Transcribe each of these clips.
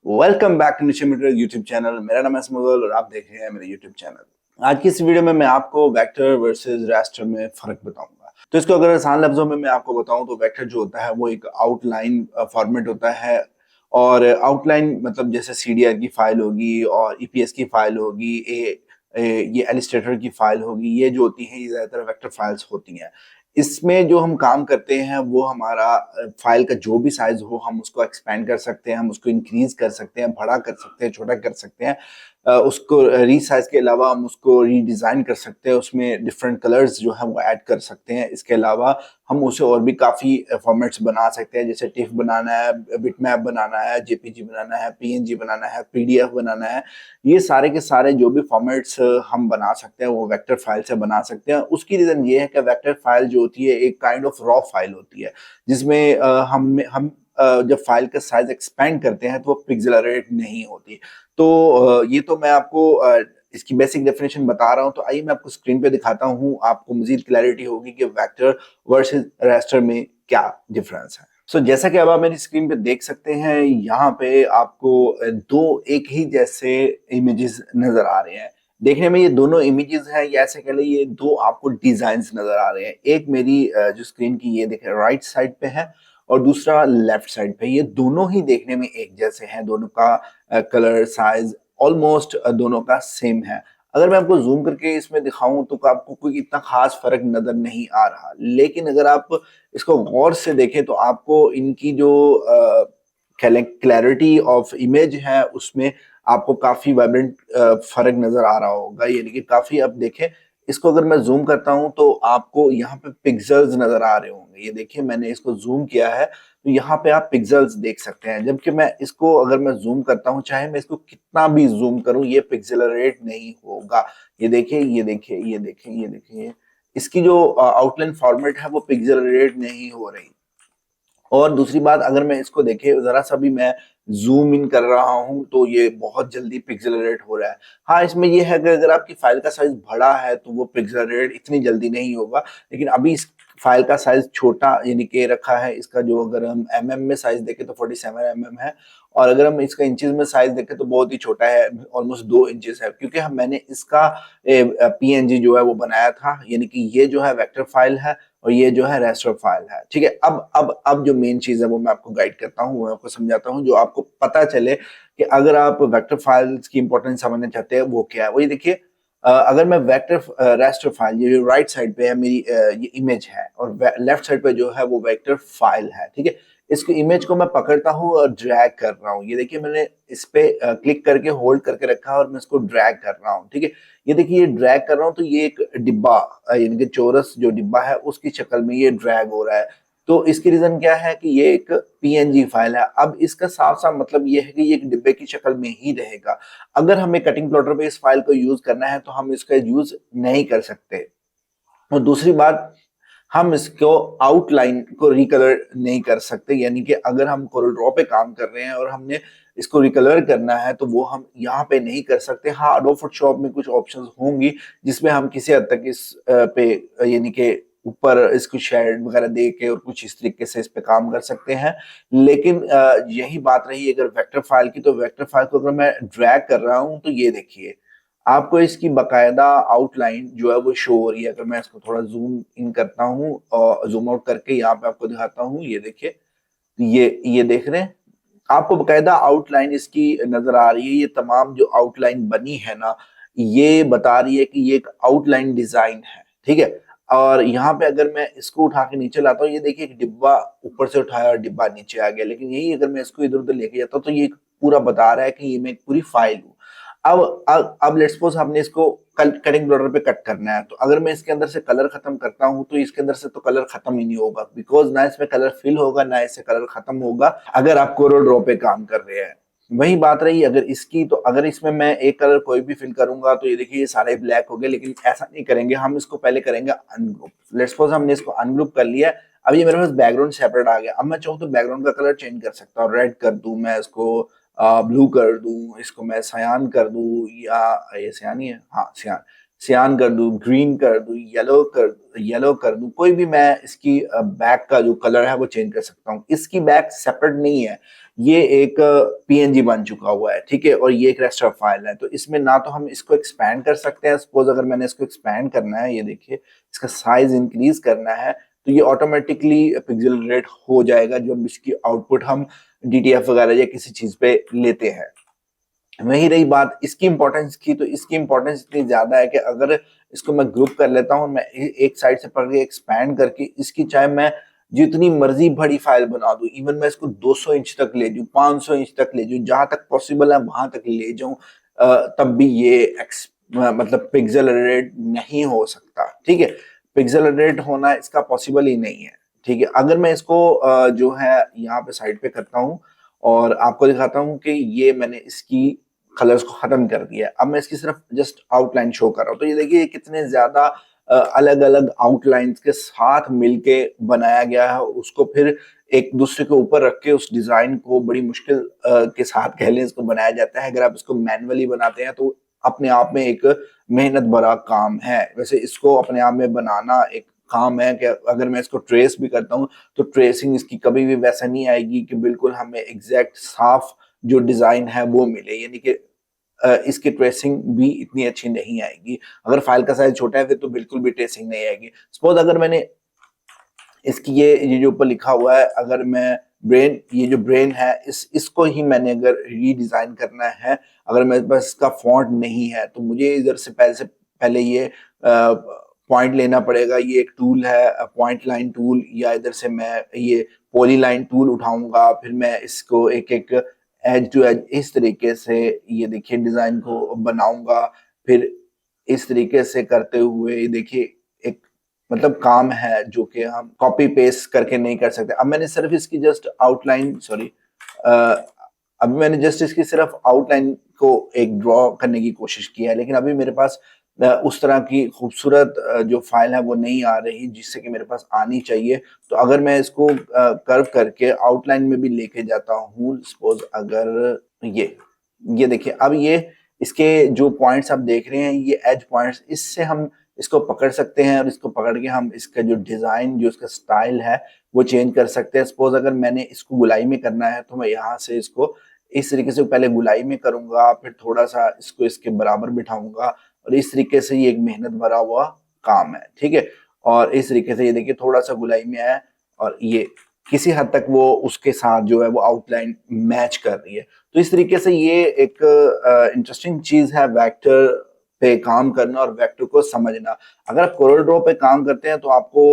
Welcome back to Nisha meter YouTube channel. मेरा नाम है मुगल और आप देख रहे हैं मेरे यूट्यूब चैनल। आज की इस वीडियो में मैं आपको वेक्टर वर्सेस रास्टर में फर्क बताऊंगा। तो इसको अगर आसान लफ्जों में मैं आपको बताऊं तो वेक्टर जो होता है वो एक आउटलाइन फॉर्मेट होता है। और आउटलाइन मतलब जैसे सीडीआर की फाइल होगी और ईपीएस की फाइल होगी, ये एलिस्ट्रेटर की फाइल होगी, ये जो होती है ये ज्यादातर वेक्टर फाइल्स होती हैं। इसमें जो हम काम करते हैं वो हमारा फाइल का जो भी साइज हो हम उसको एक्सपेंड कर सकते हैं, हम उसको इंक्रीज कर सकते हैं, बड़ा कर सकते हैं, छोटा कर सकते हैं। उसको रीसाइज के अलावा हम उसको रीडिजाइन कर सकते हैं, उसमें डिफरेंट कलर्स जो है वो ऐड कर सकते हैं। इसके अलावा हम उसे और भी काफी फॉर्मेट्स बना सकते हैं, जैसे टिफ बनाना है, बिटमैप बनाना है, जेपीजी बनाना है, पीएनजी बनाना है, पीडीएफ बनाना है। ये सारे के सारे जो भी फॉर्मेट्स हम बना सकते हैं वो वेक्टर फाइल से बना सकते हैं। उसकी रीजन ये है कि वेक्टर फाइल जो होती है एक काइंड ऑफ रॉ फाइल होती है, जिसमें हम जब फाइल का साइज एक्सपेंड करते हैं तो वो पिक्सेलरेट नहीं होती। तो ये तो मैं आपको इसकी बेसिक डेफिनेशन बता रहा हूँ। तो आइए मैं आपको स्क्रीन पे दिखाता हूँ, आपको मजीद क्लैरिटी होगी कि वेक्टर वर्सेस रास्टर में क्या डिफरेंस है। जैसा कि अब आप मेरी स्क्रीन पे देख सकते हैं, यहाँ पे आपको दो एक ही जैसे इमेजेस नजर आ रहे हैं। देखने में ये दोनों इमेजेस हैं, या ऐसे कह लें ये दो आपको डिजाइन्स नजर आ रहे हैं। एक मेरी जो स्क्रीन की ये देखें राइट साइड पे है और दूसरा लेफ्ट साइड पे। ये दोनों ही देखने में एक जैसे हैं, दोनों का कलर साइज ऑलमोस्ट दोनों का सेम है। अगर मैं आपको जूम करके इसमें दिखाऊं तो आपको कोई इतना खास फर्क नजर नहीं आ रहा, लेकिन अगर आप इसको गौर से देखें तो आपको इनकी जो क्लैरिटी ऑफ इमेज है उसमें आपको काफी वाइब्रेंट फर्क नजर आ रहा होगा। यानी कि काफी, अब देखें इसको अगर मैं जूम करता हूं तो आपको यहाँ पे पिक्सेल्स नजर आ रहे होंगे। ये देखिए मैंने इसको जूम किया है तो यहाँ पे आप पिक्सेल्स देख सकते हैं, जबकि मैं इसको अगर मैं जूम करता हूँ, चाहे मैं इसको कितना भी जूम करूं, ये पिक्सेलरेट नहीं होगा। ये देखिए, ये देखिए, ये देखिए, ये देखिए, इसकी जो आउटलाइन फॉर्मेट है वो पिक्सेलरेट नहीं हो रही। और दूसरी बात, अगर मैं इसको देखे जरा सा भी मैं जूम इन कर रहा हूं तो ये बहुत जल्दी पिक्सेलरेट हो रहा है। हाँ, इसमें ये है कि अगर आपकी फाइल का साइज बड़ा है तो वो पिक्सेलरेट इतनी जल्दी नहीं होगा, लेकिन अभी इस फाइल का साइज छोटा यानी कि रखा है इसका, जो अगर हम एमएम में साइज देखें तो 47 mm है। और अगर हम इसका इंचेस में साइज देखें तो बहुत ही छोटा है, ऑलमोस्ट 2 इंचेस है, क्योंकि हम मैंने इसका पीएनजी जो है वो बनाया था। यानी कि ये जो है वेक्टर फाइल है और ये जो है रेस्टर फाइल है। ठीक है, अब जो मेन चीज है वो मैं आपको गाइड करता हूँ, वो मैं आपको समझाता हूँ, जो आपको पता चले कि अगर आप वेक्टर फाइल्स की इंपॉर्टेंस समझना चाहते हैं वो क्या है। वही देखिए, अगर मैं वेक्टर रेस्टर फाइल, ये जो राइट साइड पे है मेरी ये इमेज है, और लेफ्ट साइड पे जो है वो वेक्टर फाइल है। ठीक है, इसको इमेज को मैं पकड़ता हूँ और ड्रैग कर रहा हूँ। ये देखिए मैंने इस पे क्लिक करके होल्ड करके रखा है और मैं इसको ड्रैग कर रहा हूँ। ठीक है, ये देखिए ये ड्रैग कर रहा हूँ तो ये एक डिब्बा, यानी कि चौरस जो डिब्बा है उसकी शक्ल में ये ड्रैग हो रहा है। तो इसकी रीजन क्या है कि ये एक पीएनजी फाइल है। अब इसका साफ साफ मतलब ये है कि ये एक डिब्बे की शक्ल में ही रहेगा। अगर हमें कटिंग प्लॉटर पे इस फाइल को यूज करना है तो हम इसका यूज नहीं कर सकते। और दूसरी बात, हम इसको आउटलाइन को रिकलर नहीं कर सकते। यानी कि अगर हम कोरल ड्रॉ पे काम कर रहे हैं और हमने इसको रिकलर करना है तो वो हम यहाँ पे नहीं कर सकते। हाँ, एडोब फोटोशॉप में कुछ ऑप्शंस होंगी जिसमें हम किसी हद तक इस पे यानी कि ऊपर इसको शेड वगैरह दे के और कुछ इस तरीके से इस पे काम कर सकते हैं। लेकिन यही बात रही अगर वेक्टर फाइल की, तो वेक्टर फाइल को अगर मैं ड्रैग कर रहा हूँ तो ये देखिए आपको इसकी बकायदा आउटलाइन जो है वो शो हो रही है। अगर मैं इसको थोड़ा जूम इन करता हूँ और जूम आउट करके यहाँ पे आपको दिखाता हूँ, ये देखिए, ये देख रहे हैं, आपको बकायदा आउटलाइन इसकी नजर आ रही है। ये तमाम जो आउटलाइन बनी है ना, ये बता रही है कि ये एक आउटलाइन डिजाइन है। ठीक है, और यहाँ पे अगर मैं इसको उठा के नीचे लाता हूँ, ये देखिए एक डिब्बा ऊपर से उठाया और डिब्बा नीचे आ गया, लेकिन यही अगर मैं इसको इधर उधर लेके जाता हूँ तो ये पूरा बता रहा है कि ये मैं एक पूरी फाइल हूँ। अब लेट्स सपोज हमने इसको कटिंग बॉर्डर पे कट करना है, तो अगर मैं इसके अंदर से कलर खत्म करता हूं तो इसके अंदर से तो कलर खत्म ही नहीं होगा, बिकॉज ना इसमें कलर फिल होगा ना इससे कलर खत्म होगा अगर आप कोरल ड्रॉ पे काम कर रहे हैं। वही बात रही अगर इसकी, तो अगर इसमें मैं एक कलर कोई भी फिल करूंगा तो ये देखिए ये सारे ब्लैक हो गए, लेकिन ऐसा नहीं करेंगे, हम इसको पहले करेंगे अनग्रुप। लेट्स सपोज हमने इसको अनग्रुप कर लिया। अब ये मेरे पास बैकग्राउंड सेपरेट आ गया। अब मैं चाहूँ तो बैकग्राउंड का कलर चेंज कर सकता हूँ, रेड कर दूं मैं इसको, ब्लू कर दूं, इसको मैं सयान कर दूं, या ये सयान ही है, हाँ सयान, सियान कर दूं, ग्रीन कर दूं, येलो कर दूं, कोई भी मैं इसकी बैक का जो कलर है वो चेंज कर सकता हूँ। इसकी बैक सेपरेट नहीं है, ये एक पीएनजी बन चुका हुआ है, ठीक है, और ये एक रेस्टर फाइल है। तो इसमें ना तो हम इसको एक्सपैंड कर सकते हैं, सपोज अगर मैंने इसको एक्सपैंड करना है, ये देखिए इसका साइज इंक्रीज करना है, तो ये ऑटोमेटिकली पिक्सेलरेट हो जाएगा जब इसकी आउटपुट हम डीटीएफ वगैरह या किसी चीज पे लेते हैं। वही रही बात इसकी इंपॉर्टेंस की, तो इसकी इंपॉर्टेंस इतनी ज्यादा है कि अगर इसको मैं ग्रुप कर लेता हूँ, मैं एक साइड से पकड़ के एक्सपैंड करके इसकी चाहे मैं जितनी मर्जी बड़ी फाइल बना दूं, इवन मैं इसको 200 इंच तक ले जाऊं, 500 इंच तक ले जाऊं, जहां तक पॉसिबल है वहां तक ले जाऊं, तब भी ये मतलब पिक्सल रेट नहीं हो सकता, ठीक है। पिक्सल रेट होना इसका पॉसिबल ही नहीं है, ठीक है। अगर मैं इसको जो है यहाँ पे साइड पे करता हूँ और आपको दिखाता हूँ कि ये मैंने इसकी कलर्स को खत्म कर दिया है, अब मैं इसकी सिर्फ जस्ट आउटलाइन शो कर रहा हूँ, तो ये देखिए कितने ज्यादा अलग अलग आउटलाइंस के साथ मिलके बनाया गया है, उसको फिर एक दूसरे के ऊपर रख के उस डिजाइन को बड़ी मुश्किल के साथ कह लें इसको बनाया जाता है। अगर आप इसको मैनुअली बनाते हैं तो अपने आप में एक मेहनत भरा काम है। वैसे इसको अपने आप में बनाना एक काम है कि अगर मैं इसको ट्रेस भी करता हूँ तो ट्रेसिंग इसकी कभी भी वैसा नहीं आएगी कि बिल्कुल हमें एग्जैक्ट साफ जो डिजाइन है वो मिले, यानी कि इसकी ट्रेसिंग भी इतनी अच्छी नहीं आएगी। अगर फाइल का साइज छोटा है फिर तो बिल्कुल भी ट्रेसिंग नहीं आएगी। सपोज अगर मैंने इसकी ये जो ऊपर लिखा हुआ है, अगर मैं ब्रेन, ये जो ब्रेन है इसको ही मैंने अगर रीडिजाइन करना है, अगर मेरे पास इसका फॉन्ट नहीं है तो मुझे इधर से पहले ये पॉइंट लेना पड़ेगा। ये एक टूल है पॉइंट लाइन टूल, या इधर से मैं ये पॉली लाइन टूल उठाऊंगा, फिर मैं इसको एक एक एज टू एज इस तरीके से ये देखिए डिजाइन को बनाऊंगा। फिर इस तरीके से करते हुए ये देखिए एक मतलब काम है जो कि हम कॉपी पेस्ट करके नहीं कर सकते। अब मैंने सिर्फ इसकी जस्ट आउटलाइन, सॉरी, अभी मैंने जस्ट इसकी सिर्फ आउटलाइन को एक ड्रॉ करने की कोशिश की है, लेकिन अभी मेरे पास उस तरह की खूबसूरत जो फाइल है वो नहीं आ रही जिससे कि मेरे पास आनी चाहिए। तो अगर मैं इसको कर्व करके आउटलाइन में भी लेके जाता हूँ, सपोज अगर ये देखिए, अब ये इसके जो पॉइंट्स आप देख रहे हैं ये एज पॉइंट्स, इससे हम इसको पकड़ सकते हैं और इसको पकड़ के हम इसका जो डिजाइन, जो इसका स्टाइल है वो चेंज कर सकते हैं। सपोज अगर मैंने इसको गुलाई में करना है तो मैं यहाँ से इसको इस तरीके से पहले गुलाई में करूंगा, फिर थोड़ा सा इसको इसके बराबर बिठाऊंगा, और इस तरीके से ये एक मेहनत भरा हुआ काम है, ठीक है। और इस तरीके से ये देखिए थोड़ा सा गुलाई में है और ये किसी हद तक वो उसके साथ जो है वो आउटलाइन मैच कर रही है। तो इस तरीके से ये एक इंटरेस्टिंग चीज है वेक्टर पे काम करना और वेक्टर को समझना। अगर आप कोरल ड्रॉ पे काम करते हैं तो आपको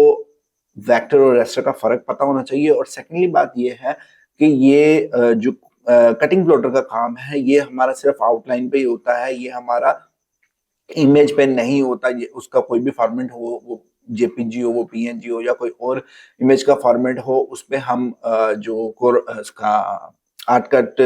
वेक्टर और रेस्टर का फर्क पता होना चाहिए। और सेकेंडली बात ये है कि ये जो कटिंग प्लॉटर का काम है ये हमारा सिर्फ आउटलाइन पे ही होता है, ये हमारा इमेज पे नहीं होता। ये उसका कोई भी फॉर्मेट हो, वो जेपीजी हो, वो पीएनजी हो, या कोई और इमेज का फॉर्मेट हो, उस पे हम उसका आर्ट कट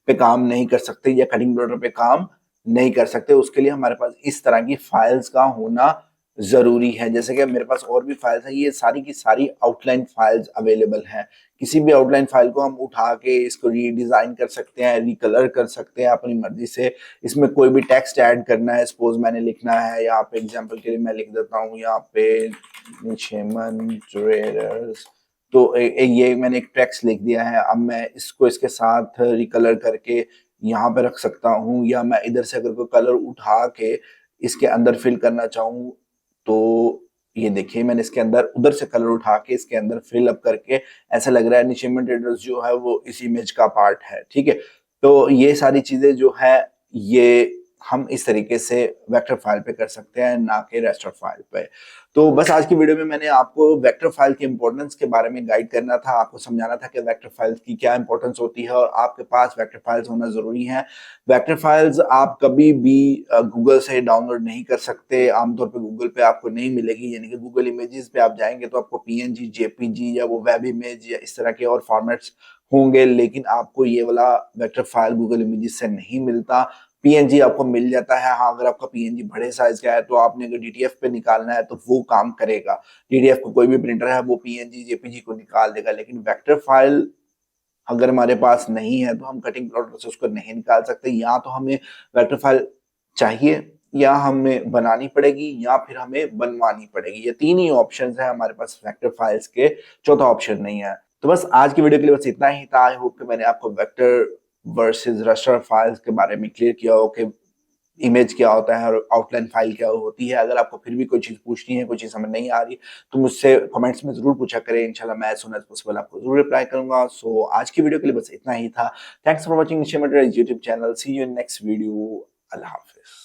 पे काम नहीं कर सकते या कटिंग प्लॉटर पे काम नहीं कर सकते। उसके लिए हमारे पास इस तरह की फाइल्स का होना जरूरी है। जैसे कि मेरे पास और भी फाइल्स हैं, ये सारी की सारी आउटलाइन फाइल्स अवेलेबल हैं। किसी भी आउटलाइन फाइल को हम उठा के इसको रीडिजाइन कर सकते हैं, रिकलर कर सकते हैं अपनी मर्जी से। इसमें कोई भी टेक्स्ट ऐड करना है, सपोज मैंने लिखना है यहाँ पे, एग्जांपल के लिए मैं लिख देता हूँ यहाँ पे निशेमन ट्रेडर्स, तो ये मैंने एक टेक्स्ट लिख दिया है। अब मैं इसको इसके साथ रिकलर करके यहाँ पे रख सकता हूँ, या मैं इधर से अगर कोई कलर उठा के इसके अंदर फिल करना चाहूँ तो ये देखिए मैंने इसके अंदर उधर से कलर उठा के इसके अंदर फिल अप करके ऐसा लग रहा है निशिमन ट्रेडर्स जो है वो इस इमेज का पार्ट है, ठीक है। तो ये सारी चीजें जो है ये हम इस तरीके से वेक्टर फाइल पे कर सकते हैं, ना कि रेस्टर फाइल पे। तो बस आज की वीडियो में मैंने आपको वेक्टर फाइल की इंपॉर्टेंस के बारे में गाइड करना था, आपको समझाना था कि वेक्टर फाइल्स की क्या इंपॉर्टेंस होती है और आपके पास वेक्टर फाइल्स होना जरूरी है। वेक्टर फाइल्स आप कभी भी गूगल से डाउनलोड नहीं कर सकते, आमतौर पे गूगल पे आपको नहीं मिलेगी। यानी कि गूगल इमेजेस पे आप जाएंगे तो आपको पीएनजी, जेपीजी या वो वेब इमेज या इस तरह के और फॉर्मेट्स होंगे, लेकिन आपको ये वाला वेक्टर फाइल गूगल इमेजेस से नहीं मिलता। पीएनजी आपको मिल जाता है, हाँ अगर आपका पीएनजी बड़े साइज का है तो आपने अगर डीटीएफ पे निकालना है तो वो काम करेगा। डीटीएफ को कोई भी प्रिंटर है वो पीएनजी, जेपीजी को निकाल देगा, लेकिन वेक्टर फाइल अगर हमारे पास नहीं है तो हम कटिंग प्लॉटर से उसको नहीं निकाल सकते। या तो हमें वेक्टर फाइल चाहिए या हमें बनानी पड़ेगी या फिर हमें बनवानी पड़ेगी। ये तीन ही ऑप्शंस हैं हमारे पास वेक्टर फाइल्स के, चौथा ऑप्शन नहीं है। तो बस आज की वीडियो के लिए बस इतना ही था। आई होप कि मैंने आपको वेक्टर वर्सेस रास्टर फाइल्स के बारे में क्लियर किया हो कि इमेज क्या होता है और आउटलाइन फाइल क्या होती है। अगर आपको फिर भी कोई चीज पूछनी है, कोई चीज समझ नहीं आ रही, तो मुझसे कमेंट्स में जरूर पूछा करें। इंशाल्लाह मैं एज सून एज पॉसिबल आपको जरूर रिप्लाई करूंगा। सो आज की वीडियो के लिए बस इतना ही था। Thanks for watching YouTube channel. See you in next video. अल्लाह हाफिज।